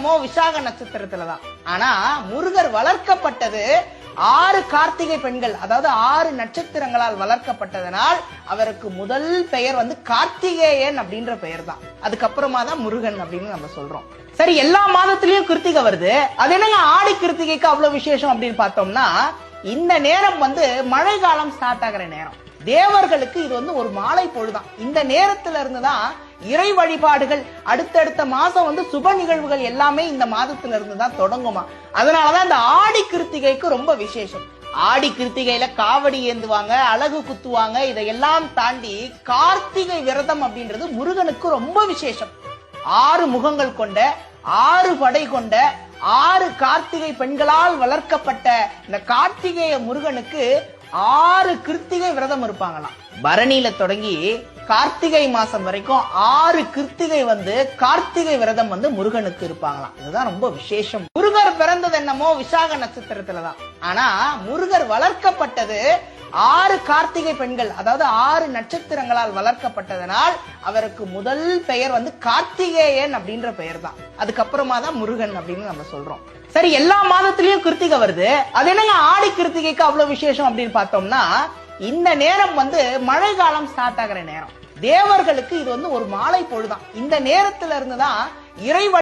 என்னமோ விசாக நட்சத்திரத்துலதான். ஆனா முருகர் வளர்க்கப்பட்டது 6 கார்த்திகை பெண்கள், அதாவது 6 நட்சத்திரங்களால் வளர்க்கப்பட்டதனால் அவருக்கு முதல் பெயர் கார்த்திகேயன் அப்படின்ற பெயர் தான். அதுக்கப்புறமா தான் முருகன் அப்படின்னு நம்ம சொல்றோம். சரி, எல்லா மாதத்திலயும் கிருத்திகை வருது, அது என்னங்க ஆடி கிருத்திகைக்கு அவ்வளவு விசேஷம் அப்படின்னு பார்த்தோம்னா, இந்த நேரம் மழை காலம் ஸ்டார்ட் ஆகிற நேரம். தேவர்களுக்கு இது ஒரு மாலை பொழுதான். இந்த நேரத்துல இருந்துதான் இறை வழிபாடுகள், அடுத்தடுத்த மாசம் சுப நிகழ்வுகள் எல்லாமே இந்த மாதத்துல இருந்துதான் தொடங்குமா. அதனாலதான் இந்த ஆடி கிருத்திகைக்கு ரொம்ப விசேஷம். ஆடி கிருத்திகையில காவடி ஏந்துவாங்க, அழகு குத்துவாங்க. இதையெல்லாம் தாண்டி கார்த்திகை விரதம் அப்படின்றது முருகனுக்கு ரொம்ப விசேஷம். 6 முகங்கள் கொண்ட, 6 படை கொண்ட, 6 கார்த்திகை பெண்களால் வளர்க்கப்பட்ட இந்த கார்த்திகேய முருகனுக்கு 6 கிருத்திகை விரதம் இருப்பாங்களாம். பரணியில தொடங்கி கார்த்திகை மாசம் வரைக்கும் 6 கிருத்திகை கார்த்திகை விரதம் முருகனுக்கு இருப்பாங்களாம். இதுதான் ரொம்ப விசேஷம். முருகர் பிறந்தது என்னமோ விசாக நட்சத்திரத்துலதான். ஆனா முருகர் வளர்க்கப்பட்டது 6 கார்த்திகை பெண்கள், அதாவது 6 நட்சத்திரங்களால் வளர்க்கப்பட்டதனால் அவருக்கு முதல் பெயர் கார்த்திகேயன் அப்படின்ற பெயர் தான். அதுக்கப்புறமா தான் முருகன் அப்படின்னு நம்ம சொல்றோம். சரி, எல்லா மாதத்திலயும் கிருத்திகை வருது, அது என்னங்க ஆடி கிருத்திகைக்கு அவ்வளவு விசேஷம் அப்படின்னு பார்த்தோம்னா, இந்த நேரம் மழை காலம் ஸ்டார்ட் ஆகிற நேரம். தேவர்களுக்கு இது ஒரு மாலை பொழுதான். இந்த நேரத்துல இருந்துதான் இறை